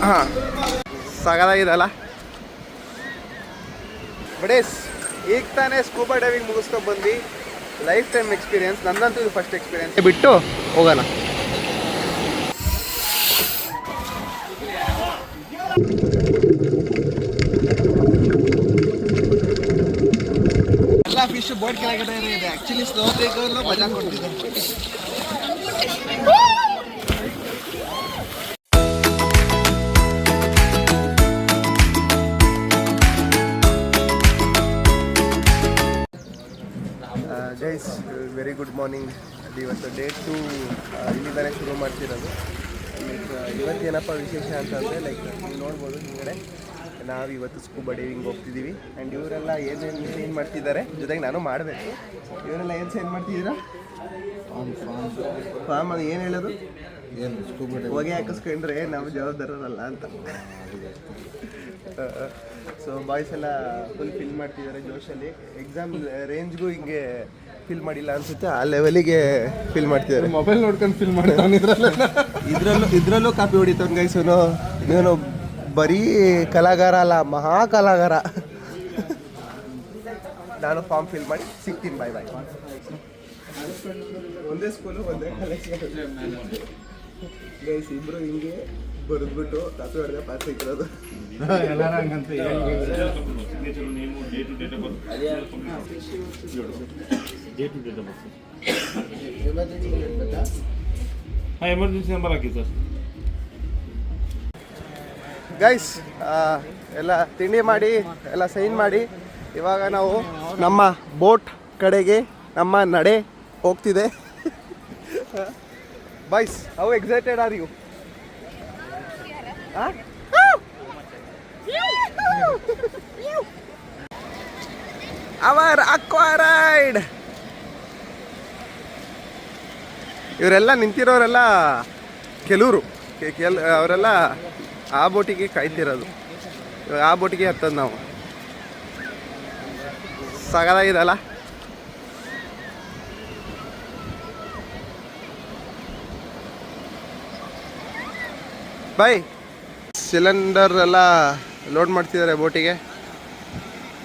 ಹಾಂ, ಸಗದಾಗಿದಲ್ಲ ಬಡೇಸ್. ಈಗ ತಾನೇ ಸ್ಕೂಬಾ ಡೈವಿಂಗ್ ಮುಗಿಸ್ಕೊಂಡು ಬಂದು ಲೈಫ್ ಟೈಮ್ ಎಕ್ಸ್ಪೀರಿಯನ್ಸ್. ನನ್ನಂತೂ ಇದು ಫಸ್ಟ್ ಎಕ್ಸ್ಪೀರಿಯನ್ಸ್. ಬಿಟ್ಟು ಹೋಗೋಣ. ಎಲ್ಲ ಫಿಶ್ ಬೋಟ್ ಕೆಳಗಡೆ ಇದೆ. ಆ್ಯಕ್ಚುಲಿ ಸ್ನೋ ಬ್ರೇಕರ್ಲು ಮಜಾ ಕೊಡ್ತಿದ್ದೆ. Guys, very good morning. ಇವತ್ತು ಡೇ 2 ಇಲ್ಲಿಂದಲೇ ಶುರು ಮಾಡ್ತಿರೋದು. ಲೈಕ್ ಇವತ್ತೇನಪ್ಪ ವಿಶೇಷ ಅಂತಂದರೆ, ಲೈಕ್ ನೀವು ನೋಡ್ಬೋದು ಹಿಂಗಡೆ ನಾವು ಇವತ್ತು ಸ್ಕೂಬಾ ಡೈವಿಂಗ್ ಹೋಗ್ತಿದ್ದೀವಿ. ಆ್ಯಂಡ್ ಇವರೆಲ್ಲ ಏನೇನು ಸೈನ್ ಮಾಡ್ತಿದ್ದಾರೆ, ಜೊತೆಗೆ ನಾನು ಮಾಡಬೇಕು. ಇವರೆಲ್ಲ ಏನು ಸೈನ್ ಮಾಡ್ತಿದ್ದೀರಾ? ಫಾರ್ಮ್ ಅದು ಏನು ಹೇಳೋದು? ಏನು ಸ್ಕೂಬಾ ಹೊಗೆ ಹಾಕಿಸ್ಕೊಂಡ್ರೆ ನಾವು ಜವಾಬ್ದಾರರಲ್ಲ ಅಂತ. ಸೊ ಬಾಯ್ಸ್ ಎಲ್ಲ ಫುಲ್ ಫಿಲ್ ಮಾಡ್ತಿದ್ದಾರೆ ಜೋಶಲ್ಲಿ. ಎಕ್ಸಾಮ್ ರೇಂಜ್ಗೂ ಹಿಂಗೆ ಫಿಲ್ ಮಾಡಿಲ್ಲ ಅನ್ಸುತ್ತೆ, ಆ ಲೆವೆಲಿಗೆ ಫಿಲ್ ಮಾಡ್ತಿದ್ದಾರೆ. ಮೊಬೈಲ್ ನೋಡ್ಕೊಂಡು ಫಿಲ್ ಮಾಡ್ತಾನೆ. ಇದ್ರಲ್ಲೂ ಕಾಪಿ ಹೊಡಿತಾನೆ ಗೈಸು. ನೀನು ಬರೀ ಕಲಾಗಾರ ಅಲ್ಲ, ಮಹಾ ಕಲಾಗಾರ. ನಾನು ಫಾರ್ಮ್ ಫಿಲ್ ಮಾಡಿ ಸಿಗ್ತೀನಿ. ಬಾಯ್ ಬಾಯ್. ಒಂದೇ ಸ್ಕೂಲು ಒಂದೇ ಕಾಲೇಜ್ ಗೈಸ್. ಇಬ್ರು ಹಿಂಗೆ ಬರೆದ್ಬಿಟ್ಟು ಕಾಪಿ ಹೊಡೆದ ಪಾಸ್ ಸಿಕ್ಕಿರೋದು. ಎಮರ್ಜೆನ್ಸಿ ನಂಬರ್ ಹಾಕಿ ಸರ್. ಗೈಸ್ ಎಲ್ಲ ತಿಂಡಿ ಮಾಡಿ ಎಲ್ಲ ಸೈನ್ ಮಾಡಿ ಇವಾಗ ನಾವು ನಮ್ಮ ಬೋಟ್ ಕಡೆಗೆ ನಮ್ಮ ನಡೆ ಹೋಗ್ತಿದೆ. Boys, how excited are you? Our aqua ride. ಇವರೆಲ್ಲ ನಿಂತಿರೋರೆಲ್ಲ ಕೆಲವರು ಅವರೆಲ್ಲ ಆ ಬೋಟಿಗೆ ಕಾಯ್ತಿರೋದು. ಇವಾಗ ಆ ಬೋಟಿಗೆ ಹತ್ತೋದು ನಾವು. ಸಗದಾಗಿದಲ್ಲ. ಬೈ ಸಿಲಿಂಡರ್ ಎಲ್ಲ ಲೋಡ್ ಮಾಡ್ತಿದ್ದಾರೆ ಬೋಟಿಗೆ.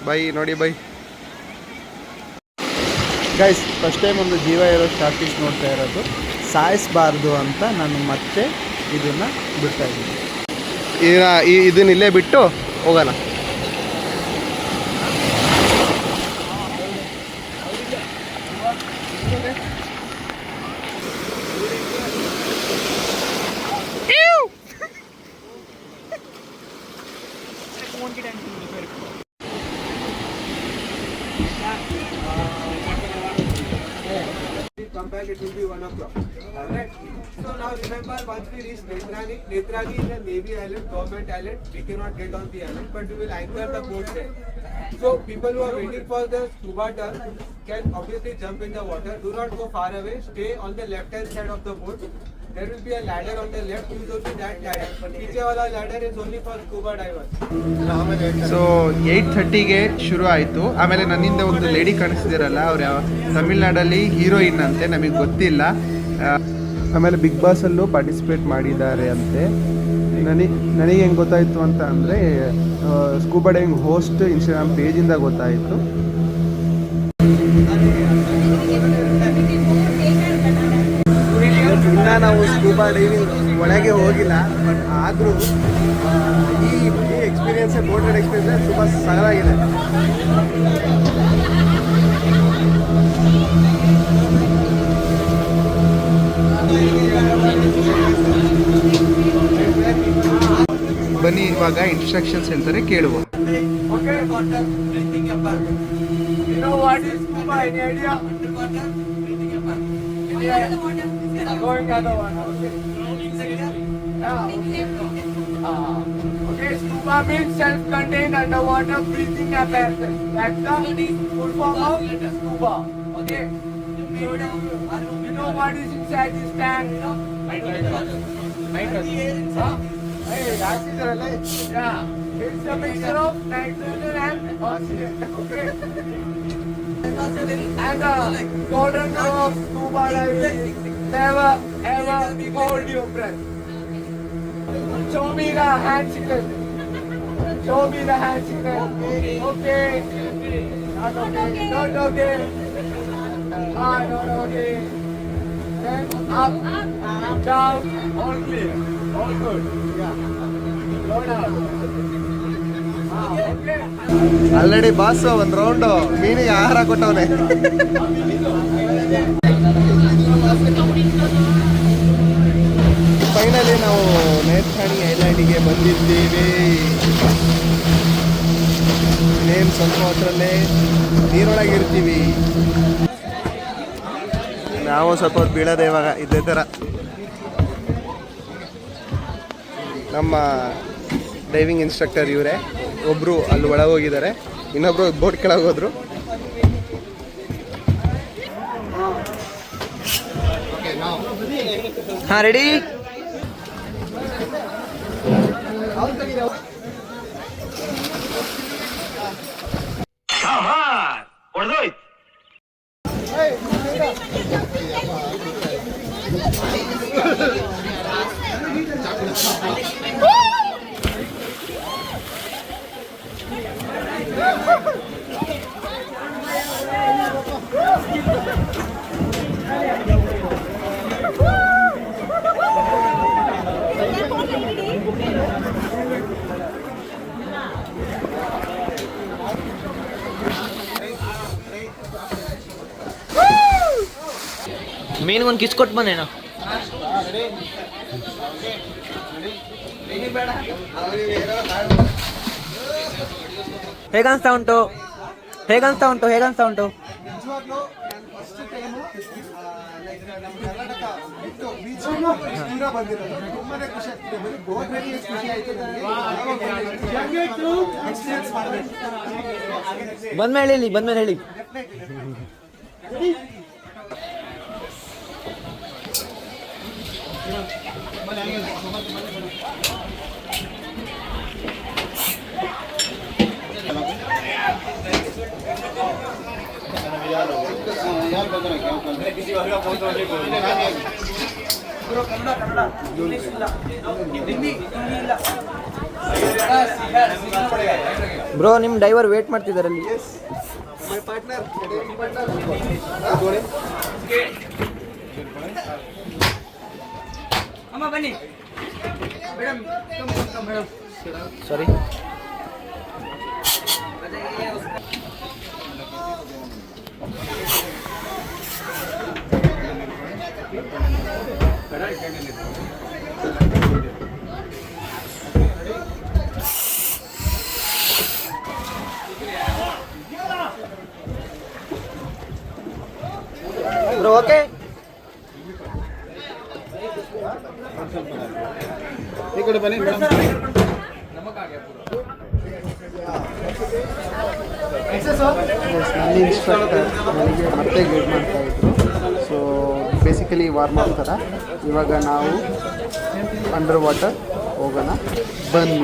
ಬೈ ನೋಡಿ ಬೈ. ಗೈಸ್, ಫಸ್ಟ್ ಟೈಮ್ ಒಂದು ಜೀವ ಇರೋ ಶಾರ್ಕ್ ಫಿಶ್ ನೋಡ್ತಾ ಇರೋದು. ಸಾಯಿಸಬಾರ್ದು ಅಂತ ನಾನು ಮತ್ತೆ ಇದನ್ನು ಬಿಡ್ತಾ ಇದ್ದೀನಿ. ಇದನ್ನ ಇಲ್ಲೇ ಬಿಟ್ಟು ಹೋಗೋಣ. Come back, it will be 1 o'clock. Alright. So now remember, once we reach Netrani, Netrani is a Navy island, government island. We cannot get on the island, but we will anchor the boat there. So people who are waiting for the scuba turn can obviously jump in the water. Do not go far away. Stay on the left hand side of the boat. There will be a ladder on the left. Use only that ladder. Piche wala ladder is only for scuba divers. So 8:30ಗೆ ಶುರು ಆಯಿತು. ಆಮೇಲೆ ನನ್ನಿಂದ ಒಂದು lady ಕಾಣಿಸ್ತಿದ್ದೀರಲ್ಲ, ಅವ್ರು ಯಾವ ತಮಿಳ್ನಾಡಲ್ಲಿ heroine ಅಂತೆ, ನಮಗೆ ಗೊತ್ತಿಲ್ಲ. ಆಮೇಲೆ ಬಿಗ್ ಬಾಸಲ್ಲೂ ಪಾರ್ಟಿಸಿಪೇಟ್ ಮಾಡಿದ್ದಾರೆ ಅಂತೆ. ನನಗೆ ಹೆಂಗೆ ಗೊತ್ತಾಯಿತು ಅಂತ ಅಂದರೆ, ಸ್ಕೂಬಾ ಡೈವಿಂಗ್ ಹೋಸ್ಟ್ ಇನ್ಸ್ಟಾಗ್ರಾಮ್ ಪೇಜಿಂದ ಗೊತ್ತಾಯಿತು. ಇನ್ನು ನಾವು ಸ್ಕೂಬಾ ಡೈವಿಂಗ್ ಒಳಗೆ ಹೋಗಿಲ್ಲ, ಬಟ್ ಆದರೂ ಈ ಎಕ್ಸ್ಪೀರಿಯನ್ಸೇ, ಬೋಟ್ ರೈಡ್ ಎಕ್ಸ್ಪೀರಿಯನ್ಸ್ ತುಂಬ ಸಗದಾಗಿದೆ. ಬನ್ನಿ ಇವಾಗ ಇನ್ಸ್ಟ್ರಕ್ಷನ್ಸ್ ಹೇಳ್ತಾರೆ, ಕೇಳುವ. Okay, scuba means self-contained underwater breathing apparatus. That's the full form of scuba. Okay. You know what is inside this tank? Nitrogen. Hey, that's it, right? Yeah. It's a mixture of nitrogen and oxygen. Okay. And the golden rule of scuba diving: never ever hold your breath. Show me the hand signal. Show me the hand signal. Okay. Not okay. Not okay. Not okay. Then up, down, all clear, all good. Yeah. Go down. Okay. Already boss ಒಂದು round ಮೀನಿಗೆ ಆಹಾರ ಕೊಟ್ಟವನೆ. Finally ನಾವು ನೇತ್ರಾಣಿ ಐಲ್ಯಾಂಡಿಗೆ ಬಂದಿದ್ದೀವಿ. Name ಸ್ವಲ್ಪ ಹೊತ್ತರಲ್ಲೇ ನೀರೊಳಗಿರ್ತೀವಿ. ನಾವು ಸ್ವಲ್ಪ ಹೊತ್ತು ಬೀಳೋದೆ ಇವಾಗ ಇದೇ ಥರ. ನಮ್ಮ ಡೈವಿಂಗ್ ಇನ್ಸ್ಟ್ರಕ್ಟರ್ ಇವರೇ, ಒಬ್ಬರು ಅಲ್ಲಿ ಒಳಗೆ ಹೋಗಿದ್ದಾರೆ, ಇನ್ನೊಬ್ರು ಬೋಟ್ ಕೆಳಗೆ ಹೋದ್ರು. ಹಾಂ ರೆಡಿ. ಮೀನಿಗೊಂದು ಕಿಸ್ ಕೊಟ್ಟು ಬಂದೇನ. ಹೇಗನ್ಸ್ತಾ ಉಂಟು? ಹೇಗನ್ಸ್ತಾ ಉಂಟು? ಹೇಗನ್ಸ್ತಾ ಉಂಟು? ನಿಜವಾಗ್ಲೂ ನಾನು ಫಸ್ಟ್ ಟೈಮು ನಮ್ಮ ಕರ್ನಾಟಕ ಬಿಟ್ಟು ಬೀಚ್ ದೂರ ಬಂದಿರೋದು. ತುಂಬಾನೇ ಖುಷಿ ಆಗ್ತಿದೆ. ಬರೀ ಬೋಟ್ ರೆಡಿ ಖುಷಿ ಆಯ್ತು ನನಗೆ. ಎಕ್ಸ್ಪೀರಿಯನ್ಸ್ ಮಾಡಬೇಕು. ಬಂದ್ಮೇಲೆ ಹೇಳಿ, ಬಂದ್ಮೇಲೆ ಹೇಳಿ. ಬ್ರೋ ನಿಮ್ಮ ಡೈವರ್ ವೇಟ್ ಮಾಡ್ತಿದ್ದಾರಲ್ಲಿ. ಮೈ ಪಾರ್ಟ್ನರ್ ಅಮ್ಮ ಬನ್ನಿ ಮೇಡಮ್. ಸಾರಿ. Bro okay. ಈ ಕಡೆ ಬನ್ನಿ ಮೇಡಮ್. ನನ್ನ ಇನ್ಸ್ಟ್ರಕ್ಟರ್ ನನಗೆ ಮತ್ತೆ ಗೈಡ್ ಮಾಡ್ತಾ ಇದ್ರು. ಸೊ ಬೇಸಿಕಲಿ ವಾರ್ಮ್ ಅಪ್ ಥರ. ಇವಾಗ ನಾವು ಅಂಡರ್ ವಾಟರ್ ಹೋಗೋಣ ಬನ್ನಿ.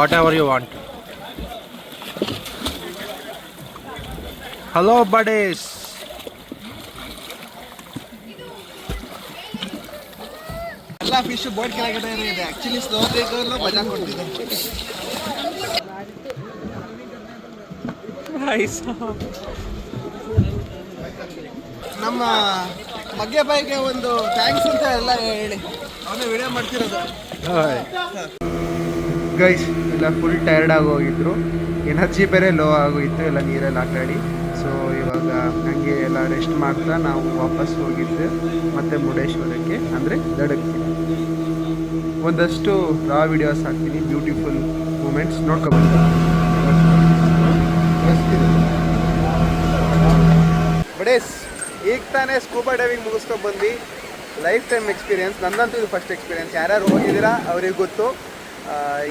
whatever you want. Hello buddies. ಎಲ್ಲ ಫಿಶ್ ಬೋಟ್ ಕೆಳಗಡೆ ಇದೆ. ಆಕ್ಚುಲಿ ಸ್ಲೋ ಬ್ರೇಕರ್ಲು ಮಜಾ ಕೊಡ್ತಿದೆ. ನಮ್ಮ ಮಗ್ಗೆ ಬಾಯಿಗೆ ಒಂದು ಥ್ಯಾಂಕ್ಸ್ ಅಂತ ಎಲ್ಲ ಹೇಳಿ, ಅವನೇ ವಿಡಿಯೋ ಮಾಡ್ತಿರೋದು. ಗೈಸ್ ಎಲ್ಲ ಫುಲ್ ಟೈರ್ಡ್ ಆಗಿ ಹೋಗಿದ್ರು, ಎನರ್ಜಿ ಬೇರೆ ಲೋ ಆಗೋಯಿತು ಎಲ್ಲ ನೀರಲ್ಲಿ ಆಟಾಡಿ. ಸೊ ಇವಾಗ ಹಂಗೆ ಎಲ್ಲ ರೆಸ್ಟ್ ಮಾಡ್ತಾ ನಾವು ವಾಪಸ್ ಹೋಗಿದ್ದೆ ಮತ್ತೆ ಮುರುಡೇಶ್ವರಕ್ಕೆ, ಅಂದರೆ ದಡಕ್ಕೆ. ಒಂದಷ್ಟು ರಾ ವಿಡಿಯೋಸ್ ಹಾಕ್ತೀನಿ, ಬ್ಯೂಟಿಫುಲ್ ಮೂಮೆಂಟ್ಸ್ ನೋಡ್ಕೊಬಂದು. ಬಡೇಸ್ ಈಗ ತಾನೇ ಸ್ಕೂಬಾ ಡೈವಿಂಗ್ ಮುಗಿಸ್ಕೊಂಡು ಬಂದು ಲೈಫ್ ಟೈಮ್ ಎಕ್ಸ್ಪೀರಿಯನ್ಸ್. ನನ್ನಂತೂ ಇದು ಫಸ್ಟ್ ಎಕ್ಸ್ಪೀರಿಯನ್ಸ್. ಯಾರ್ಯಾರು ಹೋಗಿದ್ದೀರಾ ಅವ್ರಿಗೆ ಗೊತ್ತು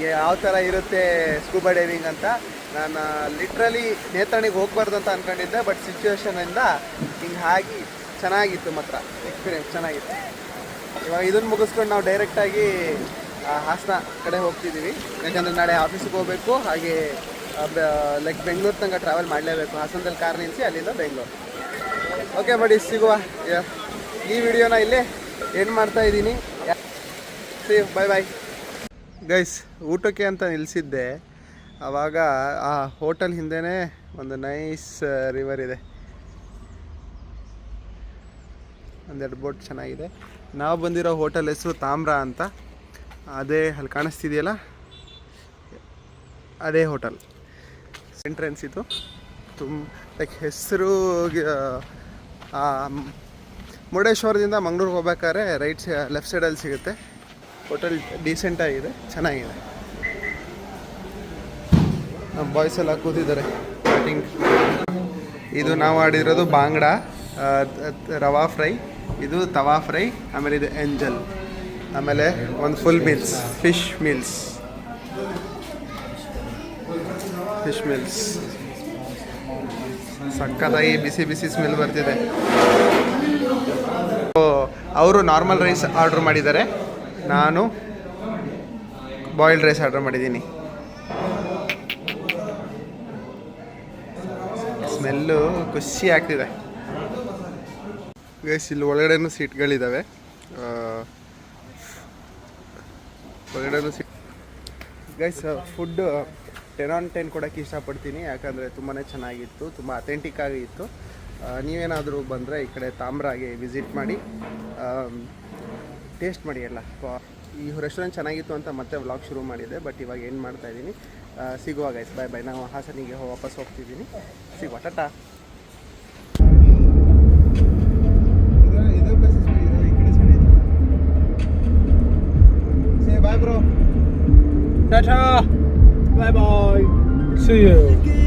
ಯಾವ ಥರ ಇರುತ್ತೆ ಸ್ಕೂಬಾ ಡೈವಿಂಗ್ ಅಂತ. ನಾನು ಲಿಟ್ರಲಿ ನೇತ್ರಾಣಿಗೆ ಹೋಗ್ಬಾರ್ದು ಅಂತ ಅಂದ್ಕೊಂಡಿದ್ದೆ, ಬಟ್ ಸಿಚುವೇಶನಿಂದ ಹಿಂಗೆ ಆಗಿ ಚೆನ್ನಾಗಿತ್ತು. ಮಾತ್ರ ಎಕ್ಸ್ಪೀರಿಯನ್ಸ್ ಚೆನ್ನಾಗಿತ್ತು. ಇವಾಗ ಇದನ್ನು ಮುಗಿಸ್ಕೊಂಡು ನಾವು ಡೈರೆಕ್ಟಾಗಿ ಹಾಸನ ಕಡೆ ಹೋಗ್ತಿದ್ದೀವಿ, ಯಾಕಂದರೆ ನಾಳೆ ಆಫೀಸಿಗೆ ಹೋಗಬೇಕು. ಹಾಗೆ ಲೈಕ್ ಬೆಂಗಳೂರು ತನಕ ಟ್ರಾವೆಲ್ ಮಾಡಲೇಬೇಕು. ಹಾಸನದಲ್ಲಿ ಕಾರ್ ನಿಲ್ಲಿಸಿ ಅಲ್ಲಿಂದ ಬೆಂಗಳೂರು. ಓಕೆ ಬಡಿ, ಸಿಗುವ. ಈ ವಿಡಿಯೋನ ಇಲ್ಲೇ ಎಂಡ್ ಮಾಡ್ತಾ ಇದ್ದೀನಿ. ಸಿ ಬಾಯ್ ಬಾಯ್. ಗೈಸ್ ಊಟಕ್ಕೆ ಅಂತ ನಿಲ್ಲಿಸಿದ್ದೆ, ಆವಾಗ ಆ ಹೋಟೆಲ್ ಹಿಂದೆನೇ ಒಂದು ನೈಸ್ ರಿವರ್ ಇದೆ, ಒಂದೆರಡು ಬೋಟ್ ಚೆನ್ನಾಗಿದೆ. ನಾವು ಬಂದಿರೋ ಹೋಟೆಲ್ ಹೆಸರು ತಾಮ್ರ ಅಂತ, ಅದೇ ಅಲ್ಲಿ ಕಾಣಿಸ್ತಿದೆಯಲ್ಲ ಅದೇ ಹೋಟೆಲ್. ಎಂಟ್ರೆನ್ಸ್ ಇದು ಲೈಕ್ ಹೆಸರು ಮುರುಡೇಶ್ವರದಿಂದ ಮಂಗಳೂರಿಗೆ ಹೋಗ್ಬೇಕಾದ್ರೆ ಲೆಫ್ಟ್ ಸೈಡಲ್ಲಿ ಸಿಗುತ್ತೆ. ಹೋಟೆಲ್ ಡೀಸೆಂಟಾಗಿದೆ, ಚೆನ್ನಾಗಿದೆ. ನಮ್ಮ ಬಾಯ್ಸ್ ಎಲ್ಲ ಕೂತಿದ್ದಾರೆ. ಇದು ನಾವು ಆಡಿರೋದು ಬಾಂಗ್ಡಾ ರವಾ ಫ್ರೈ, ಇದು ತವಾ ಫ್ರೈ, ಆಮೇಲೆ ಇದು ಎಂಜಲ್, ಆಮೇಲೆ ಒಂದು ಫುಲ್ ಮೀಲ್ಸ್ ಫಿಶ್ ಮೀಲ್ಸ್. ಸಕ್ಕತ್ತಾಗಿ ಬಿಸಿ ಬಿಸಿ ಸ್ಮೆಲ್ ಬರ್ತಿದೆ. ಅವರು ನಾರ್ಮಲ್ ರೈಸ್ ಆರ್ಡ್ರ್ ಮಾಡಿದ್ದಾರೆ, ನಾನು ಬಾಯ್ಲ್ಡ್ ರೈಸ್ ಆರ್ಡ್ರ್ ಮಾಡಿದ್ದೀನಿ. ಸ್ಮೆಲ್ಲು ಖುಷಿ ಆಗ್ತಿದೆ. ಗೈಸ್ ಇಲ್ಲಿ ಒಳಗಡೆನೂ ಸೀಟ್ಗಳಿದ್ದಾವೆ, ಒಳಗಡೆನೂ ಸೀಟ್. ಗೈಸ್ ಫುಡ್ 10 on 10 ಕೊಡೋಕ್ಕೆ ಇಷ್ಟಪಡ್ತೀನಿ, ಯಾಕಂದರೆ ತುಂಬಾ ಚೆನ್ನಾಗಿತ್ತು, ತುಂಬ ಅಥೆಂಟಿಕ್ ಆಗಿತ್ತು. ನೀವೇನಾದರೂ ಬಂದರೆ ಈ ಕಡೆ ತಾಮ್ರಾಗೆ ವಿಸಿಟ್ ಮಾಡಿ, ಟೇಸ್ಟ್ ಮಾಡಿ ಎಲ್ಲ. ಈ ರೆಸ್ಟೋರೆಂಟ್ ಚೆನ್ನಾಗಿತ್ತು ಅಂತ ಮತ್ತೆ ವ್ಲಾಗ್ ಶುರು ಮಾಡಿದೆ, ಬಟ್ ಇವಾಗ ಏನು ಮಾಡ್ತಾಯಿದ್ದೀನಿ. ಸಿಗುವ ಗೈಸ್, ಬಾಯ್ ಬಾಯ್. ನಾವು ಹಾಸನಿಗೆ ವಾಪಸ್ ಹೋಗ್ತಿದ್ದೀನಿ. ಸಿಗುವ, tata. Bye bro, tata, bye bye, see you.